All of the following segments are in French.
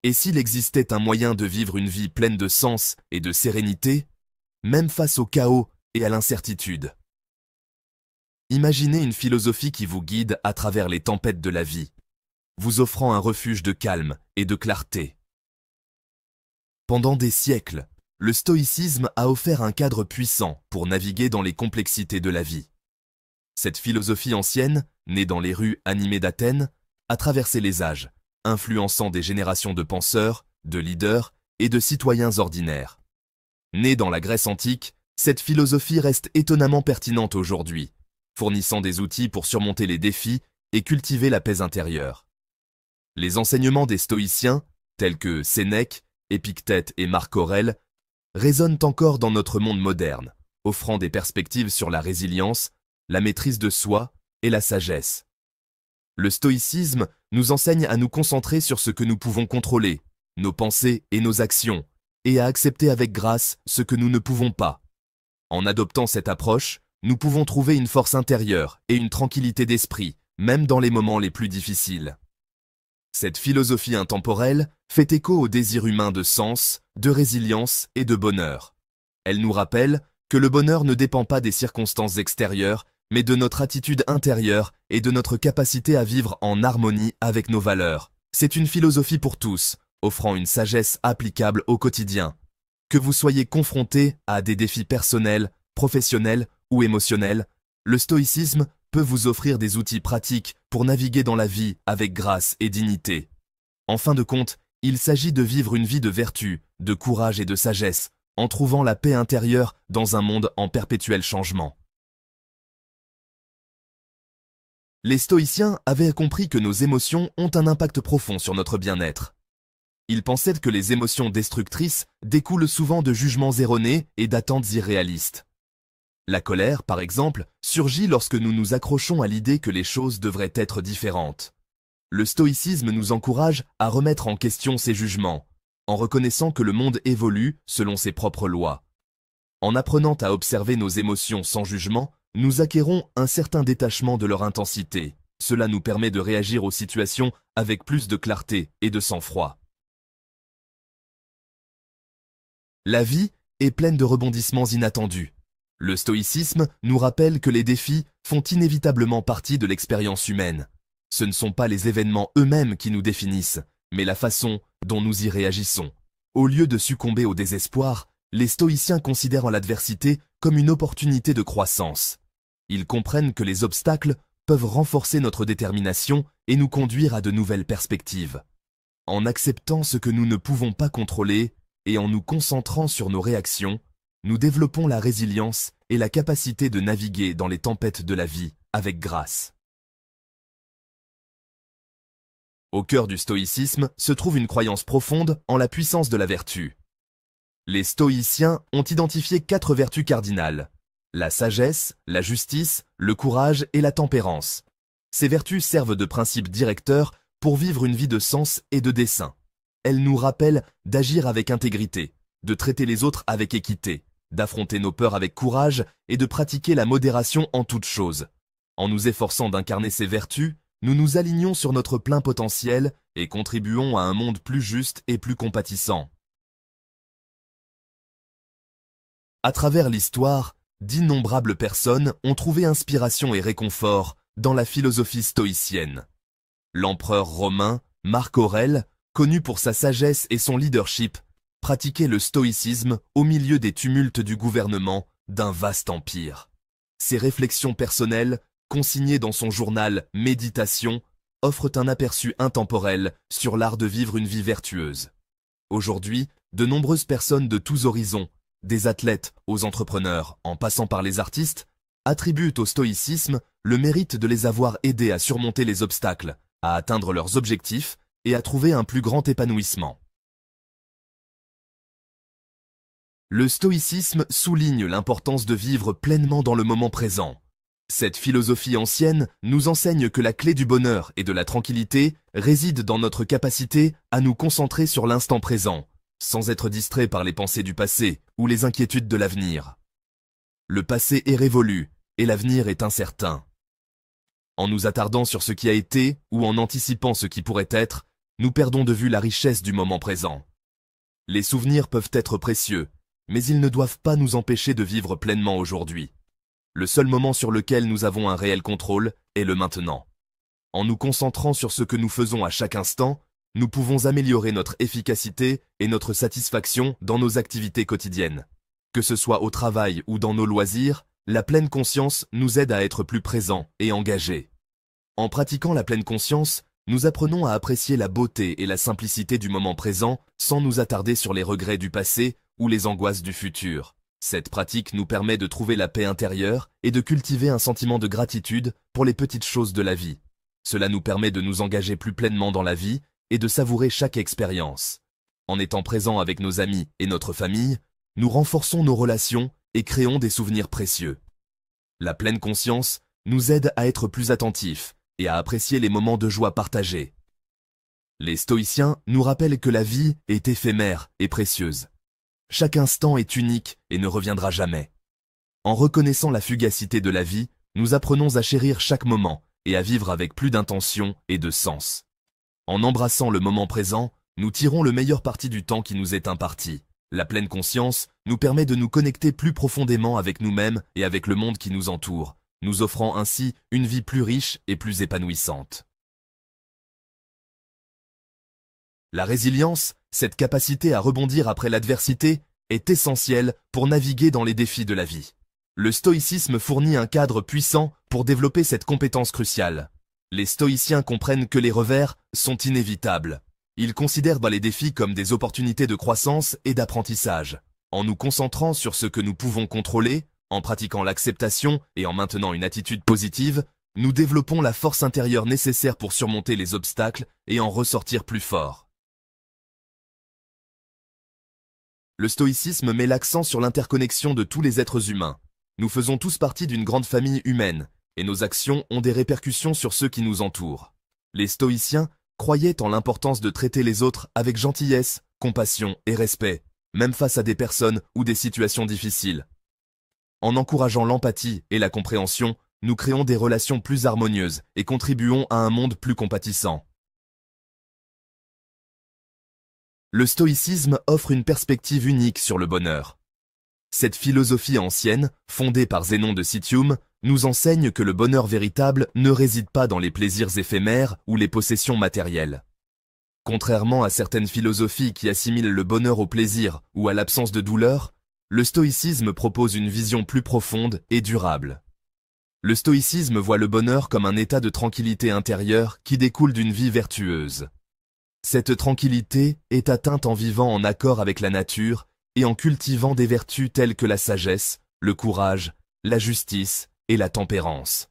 Et s'il existait un moyen de vivre une vie pleine de sens et de sérénité, même face au chaos et à l'incertitude? Imaginez une philosophie qui vous guide à travers les tempêtes de la vie, vous offrant un refuge de calme et de clarté. Pendant des siècles, le stoïcisme a offert un cadre puissant pour naviguer dans les complexités de la vie. Cette philosophie ancienne, née dans les rues animées d'Athènes, a traversé les âges, influençant des générations de penseurs, de leaders et de citoyens ordinaires. Née dans la Grèce antique, cette philosophie reste étonnamment pertinente aujourd'hui, fournissant des outils pour surmonter les défis et cultiver la paix intérieure. Les enseignements des stoïciens, tels que Sénèque, Épictète et Marc Aurèle, résonnent encore dans notre monde moderne, offrant des perspectives sur la résilience, la maîtrise de soi et la sagesse. Le stoïcisme nous enseigne à nous concentrer sur ce que nous pouvons contrôler, nos pensées et nos actions, et à accepter avec grâce ce que nous ne pouvons pas. En adoptant cette approche, nous pouvons trouver une force intérieure et une tranquillité d'esprit, même dans les moments les plus difficiles. Cette philosophie intemporelle fait écho au désir humain de sens, de résilience et de bonheur. Elle nous rappelle que le bonheur ne dépend pas des circonstances extérieures, mais de notre attitude intérieure et de notre capacité à vivre en harmonie avec nos valeurs. C'est une philosophie pour tous, offrant une sagesse applicable au quotidien. Que vous soyez confronté à des défis personnels, professionnels ou émotionnels, le stoïcisme peut vous offrir des outils pratiques pour naviguer dans la vie avec grâce et dignité. En fin de compte, il s'agit de vivre une vie de vertu, de courage et de sagesse, en trouvant la paix intérieure dans un monde en perpétuel changement. Les stoïciens avaient compris que nos émotions ont un impact profond sur notre bien-être. Ils pensaient que les émotions destructrices découlent souvent de jugements erronés et d'attentes irréalistes. La colère, par exemple, surgit lorsque nous nous accrochons à l'idée que les choses devraient être différentes. Le stoïcisme nous encourage à remettre en question ces jugements, en reconnaissant que le monde évolue selon ses propres lois. En apprenant à observer nos émotions sans jugement, nous acquérons un certain détachement de leur intensité. Cela nous permet de réagir aux situations avec plus de clarté et de sang-froid. La vie est pleine de rebondissements inattendus. Le stoïcisme nous rappelle que les défis font inévitablement partie de l'expérience humaine. Ce ne sont pas les événements eux-mêmes qui nous définissent, mais la façon dont nous y réagissons. Au lieu de succomber au désespoir, les stoïciens considèrent l'adversité comme une opportunité de croissance. Ils comprennent que les obstacles peuvent renforcer notre détermination et nous conduire à de nouvelles perspectives. En acceptant ce que nous ne pouvons pas contrôler et en nous concentrant sur nos réactions, nous développons la résilience et la capacité de naviguer dans les tempêtes de la vie avec grâce. Au cœur du stoïcisme se trouve une croyance profonde en la puissance de la vertu. Les stoïciens ont identifié 4 vertus cardinales: la sagesse, la justice, le courage et la tempérance. Ces vertus servent de principes directeurs pour vivre une vie de sens et de dessein. Elles nous rappellent d'agir avec intégrité, de traiter les autres avec équité, d'affronter nos peurs avec courage et de pratiquer la modération en toutes choses. En nous efforçant d'incarner ces vertus, nous nous alignons sur notre plein potentiel et contribuons à un monde plus juste et plus compatissant. À travers l'histoire, d'innombrables personnes ont trouvé inspiration et réconfort dans la philosophie stoïcienne. L'empereur romain Marc Aurèle, connu pour sa sagesse et son leadership, pratiquait le stoïcisme au milieu des tumultes du gouvernement d'un vaste empire. Ses réflexions personnelles, consignées dans son journal Méditation, offrent un aperçu intemporel sur l'art de vivre une vie vertueuse. Aujourd'hui, de nombreuses personnes de tous horizons, des athlètes aux entrepreneurs, en passant par les artistes, attribuent au stoïcisme le mérite de les avoir aidés à surmonter les obstacles, à atteindre leurs objectifs et à trouver un plus grand épanouissement. Le stoïcisme souligne l'importance de vivre pleinement dans le moment présent. Cette philosophie ancienne nous enseigne que la clé du bonheur et de la tranquillité réside dans notre capacité à nous concentrer sur l'instant présent, sans être distrait par les pensées du passé ou les inquiétudes de l'avenir. Le passé est révolu et l'avenir est incertain. En nous attardant sur ce qui a été ou en anticipant ce qui pourrait être, nous perdons de vue la richesse du moment présent. Les souvenirs peuvent être précieux, mais ils ne doivent pas nous empêcher de vivre pleinement aujourd'hui. Le seul moment sur lequel nous avons un réel contrôle est le maintenant. En nous concentrant sur ce que nous faisons à chaque instant, nous pouvons améliorer notre efficacité et notre satisfaction dans nos activités quotidiennes. Que ce soit au travail ou dans nos loisirs, la pleine conscience nous aide à être plus présents et engagés. En pratiquant la pleine conscience, nous apprenons à apprécier la beauté et la simplicité du moment présent sans nous attarder sur les regrets du passé ou les angoisses du futur. Cette pratique nous permet de trouver la paix intérieure et de cultiver un sentiment de gratitude pour les petites choses de la vie. Cela nous permet de nous engager plus pleinement dans la vie et de savourer chaque expérience. En étant présents avec nos amis et notre famille, nous renforçons nos relations et créons des souvenirs précieux. La pleine conscience nous aide à être plus attentifs et à apprécier les moments de joie partagés. Les stoïciens nous rappellent que la vie est éphémère et précieuse. Chaque instant est unique et ne reviendra jamais. En reconnaissant la fugacité de la vie, nous apprenons à chérir chaque moment et à vivre avec plus d'intention et de sens. En embrassant le moment présent, nous tirons le meilleur parti du temps qui nous est imparti. La pleine conscience nous permet de nous connecter plus profondément avec nous-mêmes et avec le monde qui nous entoure, nous offrant ainsi une vie plus riche et plus épanouissante. La résilience, cette capacité à rebondir après l'adversité, est essentielle pour naviguer dans les défis de la vie. Le stoïcisme fournit un cadre puissant pour développer cette compétence cruciale. Les stoïciens comprennent que les revers sont inévitables. Ils considèrent les défis comme des opportunités de croissance et d'apprentissage. En nous concentrant sur ce que nous pouvons contrôler, en pratiquant l'acceptation et en maintenant une attitude positive, nous développons la force intérieure nécessaire pour surmonter les obstacles et en ressortir plus fort. Le stoïcisme met l'accent sur l'interconnexion de tous les êtres humains. Nous faisons tous partie d'une grande famille humaine, et nos actions ont des répercussions sur ceux qui nous entourent. Les stoïciens croyaient en l'importance de traiter les autres avec gentillesse, compassion et respect, même face à des personnes ou des situations difficiles. En encourageant l'empathie et la compréhension, nous créons des relations plus harmonieuses et contribuons à un monde plus compatissant. Le stoïcisme offre une perspective unique sur le bonheur. Cette philosophie ancienne, fondée par Zénon de Citium, nous enseigne que le bonheur véritable ne réside pas dans les plaisirs éphémères ou les possessions matérielles. Contrairement à certaines philosophies qui assimilent le bonheur au plaisir ou à l'absence de douleur, le stoïcisme propose une vision plus profonde et durable. Le stoïcisme voit le bonheur comme un état de tranquillité intérieure qui découle d'une vie vertueuse. Cette tranquillité est atteinte en vivant en accord avec la nature et en cultivant des vertus telles que la sagesse, le courage, la justice et la tempérance.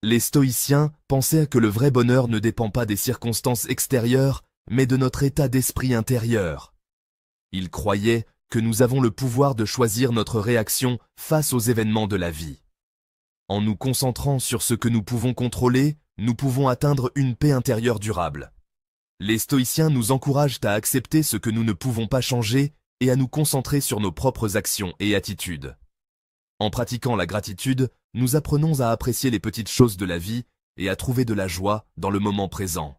Les stoïciens pensaient que le vrai bonheur ne dépend pas des circonstances extérieures, mais de notre état d'esprit intérieur. Ils croyaient que nous avons le pouvoir de choisir notre réaction face aux événements de la vie. En nous concentrant sur ce que nous pouvons contrôler, nous pouvons atteindre une paix intérieure durable. Les stoïciens nous encouragent à accepter ce que nous ne pouvons pas changer et à nous concentrer sur nos propres actions et attitudes. En pratiquant la gratitude, nous apprenons à apprécier les petites choses de la vie et à trouver de la joie dans le moment présent.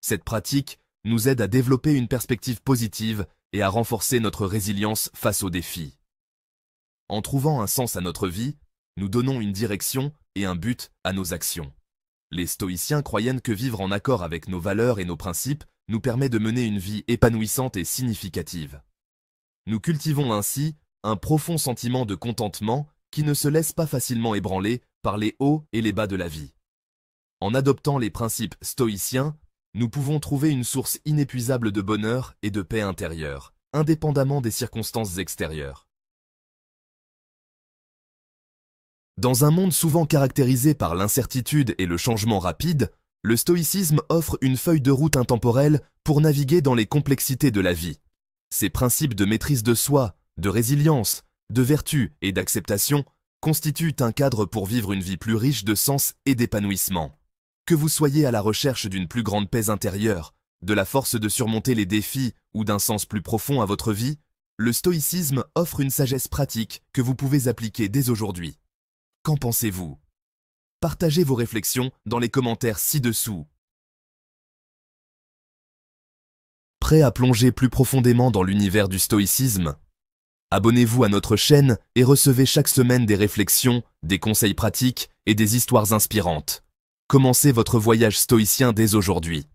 Cette pratique nous aide à développer une perspective positive et à renforcer notre résilience face aux défis. En trouvant un sens à notre vie, nous donnons une direction et un but à nos actions. Les stoïciens croyaient que vivre en accord avec nos valeurs et nos principes nous permet de mener une vie épanouissante et significative. Nous cultivons ainsi un profond sentiment de contentement qui ne se laisse pas facilement ébranler par les hauts et les bas de la vie. En adoptant les principes stoïciens, nous pouvons trouver une source inépuisable de bonheur et de paix intérieure, indépendamment des circonstances extérieures. Dans un monde souvent caractérisé par l'incertitude et le changement rapide, le stoïcisme offre une feuille de route intemporelle pour naviguer dans les complexités de la vie. Ces principes de maîtrise de soi, de résilience, de vertu et d'acceptation constituent un cadre pour vivre une vie plus riche de sens et d'épanouissement. Que vous soyez à la recherche d'une plus grande paix intérieure, de la force de surmonter les défis ou d'un sens plus profond à votre vie, le stoïcisme offre une sagesse pratique que vous pouvez appliquer dès aujourd'hui. Qu'en pensez-vous ? Partagez vos réflexions dans les commentaires ci-dessous. Prêt à plonger plus profondément dans l'univers du stoïcisme? Abonnez-vous à notre chaîne et recevez chaque semaine des réflexions, des conseils pratiques et des histoires inspirantes. Commencez votre voyage stoïcien dès aujourd'hui.